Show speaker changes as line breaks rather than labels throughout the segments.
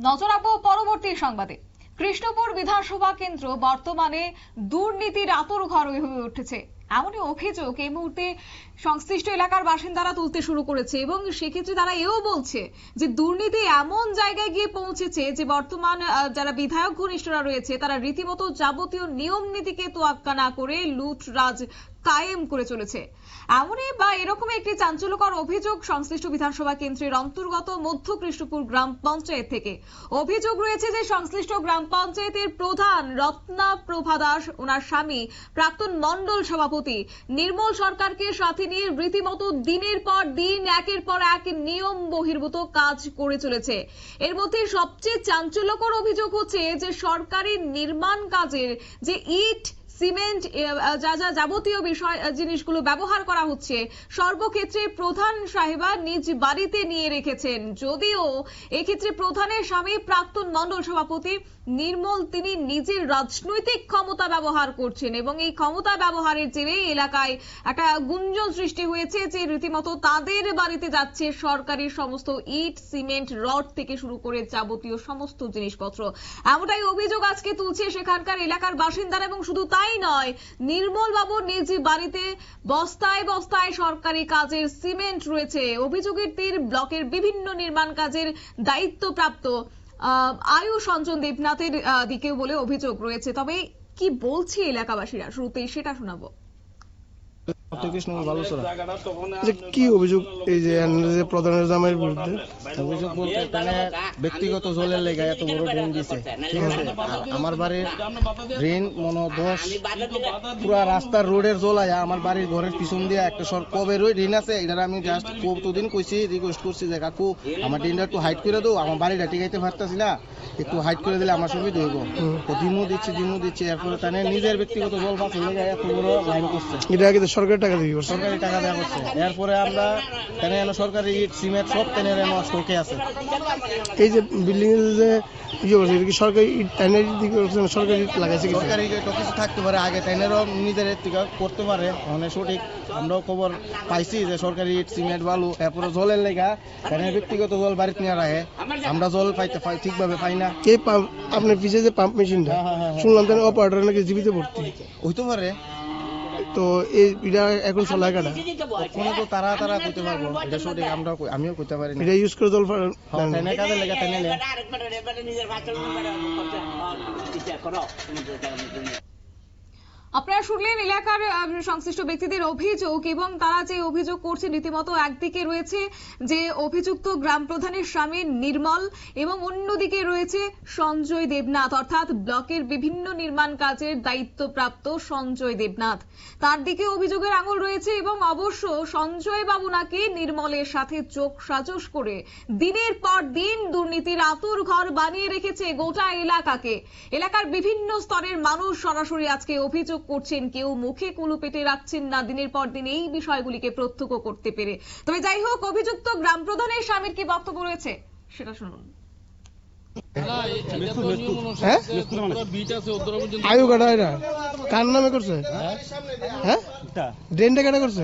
নজর রাখবো পরবর্তী সংবাদে। কৃষ্ণপুর বিধানসভা কেন্দ্র বর্তমানে দুর্নীতির আঁতুড়ঘর হয়ে উঠেছে, এমনই অভিযোগ এই মুহূর্তে সংশ্লিষ্ট এলাকার বাসিন্দারা তুলতে শুরু করেছে এবং সেক্ষেত্রে তারা এও বলছে যে দুর্নীতি এমন জায়গায় গিয়ে পৌঁছেছে যে বর্তমান যারা বিধায়ক ঘনিষ্ঠরা রয়েছে তারা রীতিমতো যাবতীয় নিয়ম নীতিকে তোয়াক্কা না করে লুটরাজ কায়েম করে চলেছে। এমনই বা এরকম একটি চাঞ্চল্যকর অভিযোগ সংশ্লিষ্ট বিধানসভা কেন্দ্রের অন্তর্গত মধ্য কৃষ্ণপুর গ্রাম পঞ্চায়েত থেকে। অভিযোগ রয়েছে যে সংশ্লিষ্ট গ্রাম পঞ্চায়েতের প্রধান রত্না প্রভা দাস, ওনার স্বামী প্রাক্তন মন্ডল সভাপতি নির্মল সরকারকে সাথে নিয়ে রীতিমতো দিনের পর দিন একের পর এক নিয়ম বহির্ভূত কাজ করে চলেছে। এর মধ্যে সবচেয়ে চাঞ্চল্যকর অভিযোগ হচ্ছে যে সরকারি নির্মাণ কাজের যে ইট সিমেন্ট যা যা যাবতীয় বিষয় জিনিসগুলো ব্যবহার করা হচ্ছে সর্বক্ষেত্রে প্রধান সাহেবা নিজ বাড়িতে নিয়ে রেখেছেন। যদিও এক্ষেত্রে প্রধানের স্বামী প্রাক্তন মন্ডল সভাপতি নির্মল তিনি নিজের রাজনৈতিক ক্ষমতা ব্যবহার করছেন এবং এই ক্ষমতা ব্যবহারের জেরে এলাকায় একটা গুঞ্জন সৃষ্টি হয়েছে যে রীতিমতো তাদের বাড়িতে যাচ্ছে সরকারি সমস্ত ইট সিমেন্ট রড থেকে শুরু করে যাবতীয় সমস্ত জিনিসপত্র। এমনটাই অভিযোগ আজকে তুলছে সেখানকার এলাকার বাসিন্দারা। এবং শুধু তাই নয়, নির্মল বাবুর নিজ বাড়িতে বস্তায় বস্তায় সরকারি কাজের সিমেন্ট রয়েছে। অভিযোগের তীর ব্লকের বিভিন্ন নির্মাণ কাজের দায়িত্বপ্রাপ্ত আয়ুষ অঞ্জন দেবনাথের দিকেও বলে অভিযোগ রয়েছে। তবে কি বলছে এলাকাবাসীরা শুরুতেই সেটা শোনাবো।
কি অভিযোগ এই যে প্রধানের জামাইয়ের বিরুদ্ধে?
অভিযোগ বলতে তাহলে ব্যক্তিগত জলের লেগে এত বড় ড্রেন দিছে, ঠিক আছে। আমার বাড়ির ড্রেন মনে 10 পুরা রাস্তার রোডের জল আয়া আমার বাড়ির ঘরের পিছন দিয়ে একটা কবের ওই ড্রেন আছে। এটা আমি জাস্ট কতদিন কইছি, রিকোয়েস্ট করছি যে কাকু আমার ড্রেনটা একটু হাইট করে দাও, আমার বাড়িটা টিকাইতে পারতাছি না, একটু হাইট করে দিলে আমার সুবিধা হইব। দিনও দিচ্ছি এরপরে তাহলে নিজের ব্যক্তিগত জল বাঁচার লেগে এত বড় লাইন করছে।
এটা কিন্তু সরকারি টাকা দিয়ে
সরকারি টাকা দেওয়া করছে। এরপরে আমরা তেনে সরকারি ইট সিমেন্ট সব তেনে স্টকে আছে।
এই যে বিল্ডিং এর যে ইয়ে করছে, এটা কি সরকারি ইট টাইনের দিকে সরকারি ইট লাগাইছে?
সরকারি তো কিছু থাকতে পারে, আগে টাইনেরও নিজের থেকে করতে পারে, মানে সঠিক আমরাও খবর পাইছি যে সরকারি ইট সিমেন্ট বালু এরপরে জলের লেগা টাইনের ব্যক্তিগত জল বাড়িতে নিয়ে রাখে, আমরা জল ঠিকভাবে পাই না।
এই পাম্প আপনার পিছিয়ে যে পাম্প মেশিনটা শুনলাম তাহলে অপারেটর নাকি জীবিত ভর্তি
হইতে পারে,
তো এটা এখন চলায় কাটা
কোনো তো তারা কইতে পারবো, এটা সঠিক আমিও কইতে পারি না।
এটা ইউজ করে জল
টাইনে কাজে লেগে টাইনে
আপনারা শুনলেন এলাকার সংশ্লিষ্ট ব্যক্তিদের অভিযোগ এবং তারা যে অভিযোগ করছে রীতিমতো একদিকে রয়েছে যে অভিযুক্ত গ্রাম প্রধানের স্বামী নির্মল এবং অন্যদিকে রয়েছে সঞ্জয় দেবনাথ, অর্থাৎ ব্লকের বিভিন্ন নির্মাণ কাজের দায়িত্বপ্রাপ্ত সঞ্জয় দেবনাথ। তার দিকে অভিযোগের আঙুল রয়েছে এবং অবশ্য সঞ্জয় বাবু নাকি নির্মলের সাথে চোখ সাজস করে দিনের পর দিন দুর্নীতির আতুর ঘর বানিয়ে রেখেছে গোটা এলাকাকে। এলাকার বিভিন্ন স্তরের মানুষ সরাসরি আজকে অভিযোগ করছেন, কেউ মুখে কুলু পেটে রাখছেন না দিনের পর দিন এই বিষয়গুলিকে প্রত্যক্ষ করতে পেরে। তবে যাই হোক, অভিযুক্ত গ্রাম প্রধানের স্বামীর কি বক্তব্য রয়েছে সেটা শুনুন।
আয়ু কাটা এটা কার নামে করছে? হ্যাঁ, ড্রেনটা কাটা করছে,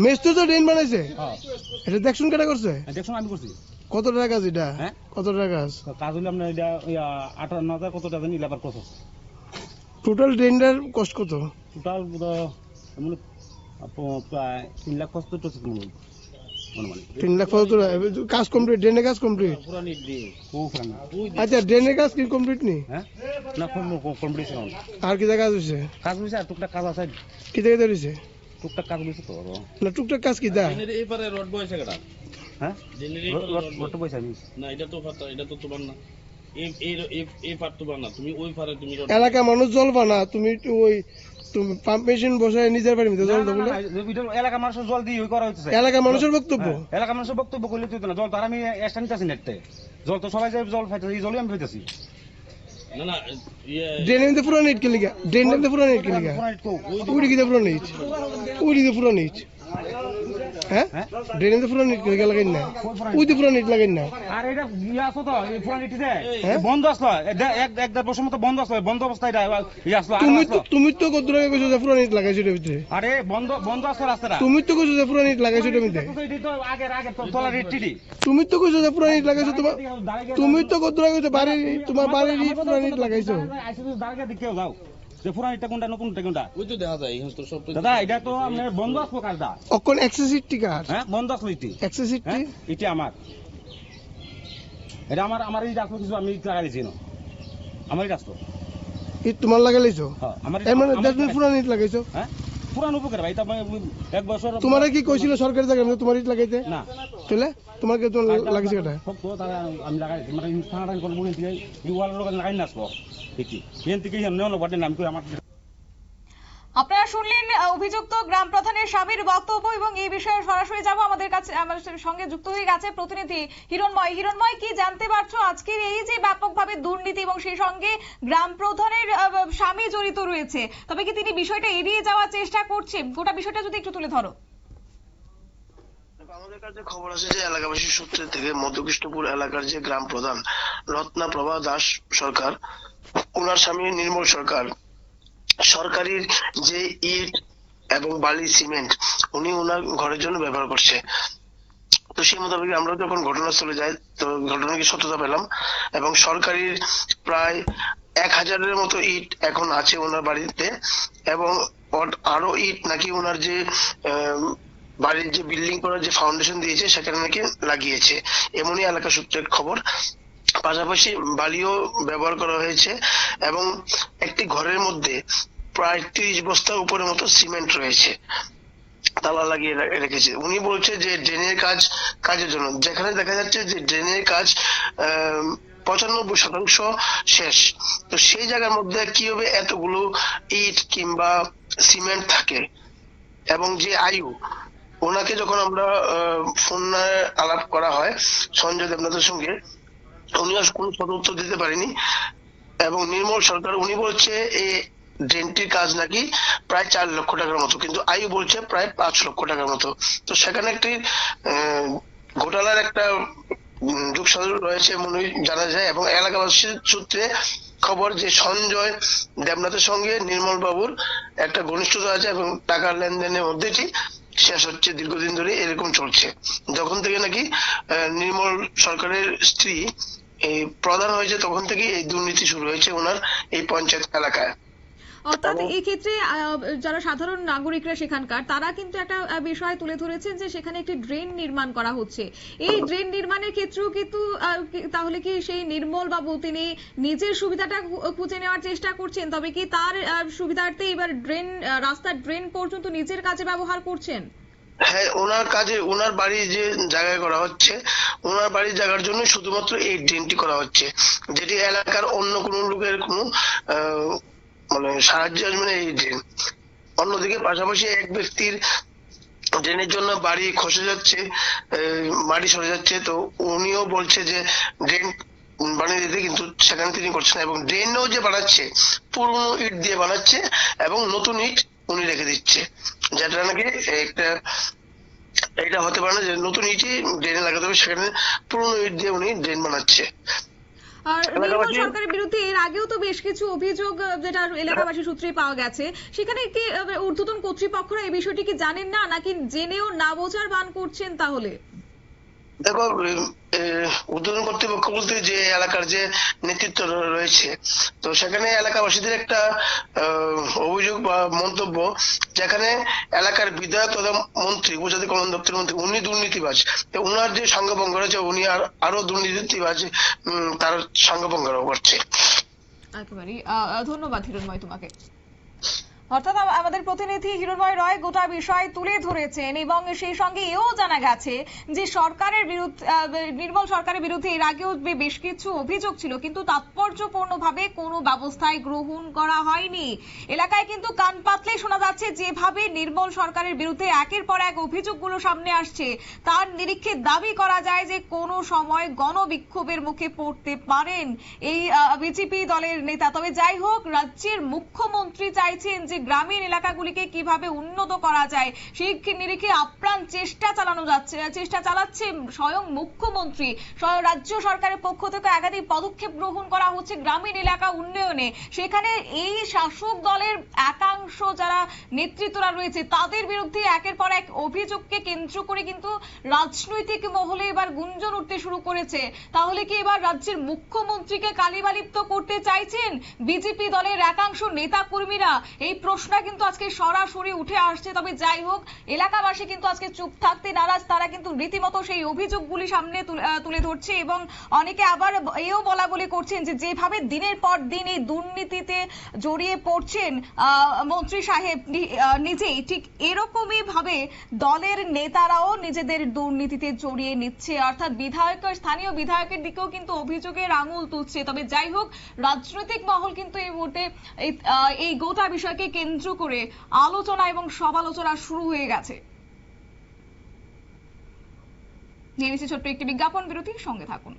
মেস্তুর তো ড্রেন বানাইছে, এটা দেখুন কাটা করছে।
আমি করছি।
কত টাকা কাজ এটা? কত টাকা কাজ?
কাজ হলে আপনার এটা 58,000 কত টাকা নিলে আবার কত?
টোটাল ড্রেনটার কষ্ট কত?
টোটাল প্রায় 3 লাখ কষ্ট তো মনে
3 লাখ কাজ কমপ্লিট, ড্রেনের কাজ কমপ্লিট। আচ্ছা, ড্রেনের কাজ কি কমপ্লিট নেই?
হ্যাঁ, না কমপ্লিট
আর কি কাজ হয়েছে?
কাজ হয়েছে আর টুকটাক কাজ আছে।
কি জায়গায় হয়েছে?
টুকটাক কাজ হয়েছে তো
না, টুকটাক কাজ কি দা?
এইপারে রড বয়সে কাটা।
হ্যাঁ, রড বয়সে আমি
না, এটা তো ফাটা, এটা তো তোমার না। এই পার তোমার না, তুমি ওই পারে তুমি
এলাকা মানুষ জল পানা, তুমি ওই তুমি পাম্প মেশিন বসায় নিজের বাড়ির মধ্যে জল দেবো?
এলাকা মানুষের জল দিয়ে করা হচ্ছে।
এলাকা মানুষের বক্তব্য,
এলাকা মানুষের বক্তব্য করলে তো না, জল তো আর আমি এক্সট্রা নিতেছি নেটে, জল তো সবাই জল পাইতেছে, এই জলই আমি পাইতেছি।
না না,
ড্রেনের মধ্যে পুরো নেট কে লিগা? ড্রেনের মধ্যে পুরো নেট কে লিগা? উড়ি গিয়ে পুরো নেট, উড়ি গিয়ে পুরো নেট হ্যাঁ ড্রেনে তো পুরো নিট লাগাই না ওই তো পুরো নিট লাগাই না
আর এটা ইয়ে আসো তো এই পুরান ইটিতে
হ্যাঁ?
বন্ধ আসলো এক দেড় বছর মতো বন্ধ আসলো বন্ধ অবস্থায় এটা ইয়ে আসলো আরো
তুমি তো
আসলো।
তুমি তো কত টাকা কইছো যে পুরো নিট লাগাইছো এটার ভিতরে
আরে বন্ধ আসলো রাস্তাটা
তুমি তো কইছো যে পুরো নিট লাগাইছো এটার ভিতরে
এটি তো আগে তোলা টিটি
তুমি তো কইছো যে পুরো নিট লাগাইছো তোমার তুমি তো কত টাকা কইছো বাড়ি তোমার বাড়ির ইট পুরো নিট লাগাইছো
দাঁড়িয়ে দেখেও যাও যে পুরান ইটটা কোনটা নতুনটা কোনটা
ওই তো দেখা যায় এখানে তো সব তো
দাদা এটা তো আপনার বন্ধ আসলো কাজটা
অকন এক্সেসিভ টিকার
হ্যাঁ বন্ধ আসলো ইটি
এক্সেসিভ
হ্যাঁ ইটি আমার এটা আমার এই আসলো কিছু আমি লাগাই দিয়েছি না আমার এটা আসলো
ইট তোমার লাগাইছো
হ্যাঁ আমার
এর মানে দ্যাট মিন পুরো নিট লাগাইছো
হ্যাঁ পুরান উপকার ভাই এটা এক বছর
তোমারে কি কইছিল সরকারি জায়গা মধ্যে তোমার ইট লাগাইতে
না
তাহলে তোমার কি তোমার লাগিছে এটা
তো তারা আমি লাগাই মানে স্থানান্তর করব বলে দিয়ে এই ওয়ালের লোক লাগাই না আসবো ঠিকই এখান থেকে নেওয়া বটে নাম করে আমার
আপনারা শুনলেন অভিযুক্ত গ্রাম প্রধানের স্বামীর বক্তব্য এবং এই বিষয়ে সরাসরি যাব আমাদের কাছে আমাদের সঙ্গে যুক্ত হয়ে গেছে প্রতিনিধি হিরণময় কি জানতে পারছো আজকের এই যে ব্যাপকভাবে দুর্নীতি এবং সেই সঙ্গে গ্রাম প্রধানের স্বামী জড়িত রয়েছে তবে কি তিনি বিষয়টা এড়িয়ে যাওয়ার চেষ্টা করছেন গোটা বিষয়টা যদি একটু তুলে ধরো।
আমাদের কাছে খবর আছে যে এলাকাবাসীর সূত্রে থেকে মধ্যকৃষ্ণপুর এলাকার যে গ্রাম প্রধান রত্নাপ্রভা দাস সরকার ওনার স্বামী নির্মল সরকার সরকারি যে ইট এবং বালি সিমেন্ট উনি ওনার ঘরের জন্য ব্যবহার করছে। তো সেই মোতাবেক আমরা যখন ঘটনাস্থলে যাই তো ঘটনাকে সত্যতা পেলাম এবং সরকারির প্রায় 1000-এর মতো ইট এখন আছে ওনার বাড়িতে এবং আরো ইট নাকি ওনার যে বাড়ির যে বিল্ডিং করার যে ফাউন্ডেশন দিয়েছে সেখানে নাকি লাগিয়েছে এমনই এলাকা সূত্রের খবর। পাশাপাশি বালিও ব্যবহার করা হয়েছে এবং একটি ঘরের মধ্যে প্রায় 30 বস্তার উপরের মতো সিমেন্ট রয়েছে তালা লাগিয়ে রেখেছে। উনি বলছে যে ড্রেনের কাজের জন্য যেখানে দেখা যাচ্ছে যে ড্রেনের কাজ 95% শেষ তো সেই জায়গার মধ্যে কিভাবে এতগুলো ইট কিংবা সিমেন্ট থাকে এবং যে আয়ু ওনাকে যখন আমরা ফোনে আলাপ করা হয় সঞ্জয় দেবনাথের সঙ্গে উনি আর কোনো সদুত্তর দিতে পারেনি এবং নির্মল সরকার উনি বলছে এই ড্রেনটির কাজ নাকি প্রায় 4 লক্ষ টাকার মতো কিন্তু আয়ু বলছে প্রায় 5 লক্ষ টাকার মতো। তো সেখানে একটি ঘোটালার একটা যোগসাজশ রয়েছে মনে জানা যায় এবং এলাকাবাসীর সূত্রে খবর যে সঞ্জয় দেবনাথের সঙ্গে নির্মল বাবুর একটা ঘনিষ্ঠতা আছে এবং টাকার লেনদেনের মধ্যেটি শেষ হচ্ছে দীর্ঘদিন ধরে এরকম চলছে যখন থেকে নাকি নির্মল সরকারের স্ত্রী এই প্রধান হয়েছে তখন থেকে এই দুর্নীতি শুরু হয়েছে ওনার এই পঞ্চায়েত এলাকায়।
অর্থাৎ এই ক্ষেত্রে যারা সাধারণ নাগরিকরা সেখানকার তারা কিন্তু একটা বিষয় তুলে ধরেছেন যে সেখানে একটি ড্রেন নির্মাণ করা হচ্ছে এই ড্রেন নির্মাণের ক্ষেত্রেও কিন্তু তাহলে কি সেই নির্মল বাবু তিনি নিজের সুবিধাটা খুঁজে নেওয়ার চেষ্টা করছেন তবে কি তার সুবিধার্থে এবার রাস্তার ড্রেন পর্যন্ত নিজের কাজে ব্যবহার করছেন?
হ্যাঁ ওনার কাজে ওনার বাড়ি যে জায়গায় করা হচ্ছে ওনার বাড়ির জায়গার জন্য শুধুমাত্র এই ড্রেনটি করা হচ্ছে যেটি এলাকার অন্য কোনো লোকের কোনো মানে সাহায্য আসবে না এই ড্রেন। অন্যদিকে পাশাপাশি এক ব্যক্তির ড্রেনের জন্য বাড়ি খসে যাচ্ছে মাটি সরে যাচ্ছে তো উনিও বলছে যে ড্রেন বানিয়ে দিতে কিন্তু সেখানে তিনি করছেন এবং ড্রেনও যে বানাচ্ছে পুরনো ইট দিয়ে বানাচ্ছে এবং নতুন ইট উনি রেখে দিচ্ছে যেটা নাকি একটা এটা হতে পারে না যে নতুন ইটই ড্রেনে লাগাতে হবে সেখানে পুরনো ইট দিয়ে উনি ড্রেন বানাচ্ছে।
আর নির্মল সরকারের বিরুদ্ধে এর আগেও তো বেশ কিছু অভিযোগ যেটা এলাকাবাসী সূত্রে পাওয়া গেছে সেখানে কি ঊর্ধ্বতন কর্তৃপক্ষরা এই বিষয়টি কি জানেন না নাকি জেনেও না বোঝার ভান করছেন? তাহলে
দেখো ঊর্ধ্বতন কর্তৃপক্ষ বলতে যে এলাকার যে নেতৃত্ব রয়েছে তো সেখানে এলাকাবাসীদের একটা অভিযোগ বা মন্তব্য যেখানে এলাকার বিধায়ক তথা মন্ত্রী উপজাতি কল্যাণ দপ্তরের মন্ত্রী উনি দুর্নীতিবাজ উনার যে সাঙ্গভঙ্গ রয়েছে উনি আরো দুর্নীতিবাজ তার সাঙ্গভঙ্গ করছে।
একেবারেই ধন্যবাদ হিরণময় তোমাকে। অর্থাৎ আমাদের প্রতিনিধি হিরণময় রয় গোটা বিষয় তুলে ধরেছেন এবং সেই সঙ্গে এও জানা গেছে যে সরকারের বিরুদ্ধে নির্মল সরকারের বিরুদ্ধে এর আগেও বেশ কিছু অভিযোগ ছিল কিন্তু তাৎপর্যপূর্ণভাবে কোনো ব্যবস্থায় গ্রহণ করা হয়নি। এলাকায় কিন্তু কান পাতলেই শোনা যাচ্ছে যেভাবে নির্মল সরকারের বিরুদ্ধে একের পর এক অভিযোগগুলো সামনে আসছে তার নিরীক্ষে দাবি করা যায় যে কোনো সময় গণবিক্ষোভের মুখে পড়তে পারেন এই বিজেপি দলের নেতা। তবে যাই হোক রাজ্যের মুখ্যমন্ত্রী চাইছেন যে গ্রামীণ এলাকাগুলিকে কিভাবে উন্নত করা যায় সেই নিরিখে আপ্রাণ চেষ্টা চালাচ্ছে স্বয়ং মুখ্যমন্ত্রী। রাজ্য সরকারের পক্ষ থেকে একাধিক পদক্ষেপ গ্রহণ করা হচ্ছে গ্রামীণ এলাকা উন্নয়নে। সেখানে এই শাসক দলের একাংশ যারা নেতৃত্বরা রয়েছে তাদের বিরুদ্ধে একের পর এক অভিযোগকে কেন্দ্র করে কিন্তু রাজনৈতিক মহলে এবার গুঞ্জন উঠতে শুরু করেছে। তাহলে কি এবার রাজ্যের মুখ্যমন্ত্রীকে কালিমালিপ্ত করতে চাইছেন বিজেপি দলের একাংশ নেতা কর্মীরা? এই প্রশ্ন কিন্তু আজকে সরাসরি উঠে আসছে। তবে যাই হোক, এলাকাবাসী কিন্তু আজকে চুপ থাকতে নারাজ। তারা কিন্তু রীতিমতো সেই অভিযোগগুলি সামনে তুলে ধরছে এবং অনেকে আবার এও বলা বলি করছেন যে যেভাবে দিনের পর দিন এই দুর্নীতিতে জড়িয়ে পড়ছেন মন্ত্রী সাহেব নিজেই, ঠিক এরকমই ভাবে দলের নেতারাও নিজেদের দুর্নীতিতে জড়িয়ে নিচ্ছে। অর্থাৎ স্থানীয় বিধায়কের দিকেও কিন্তু অভিযোগের আঙুল তুলছে। তবে যাই হোক, রাজনৈতিক মহল কিন্তু এই মুহূর্তে এই গোটা বিষয়কে কেন্দ্র করে আলোচনা এবং সমালোচনা শুরু হয়ে গেছে। নিয়ে নিচ্ছে ছোট্ট একটি বিজ্ঞাপন বিরতি, সঙ্গে থাকুন।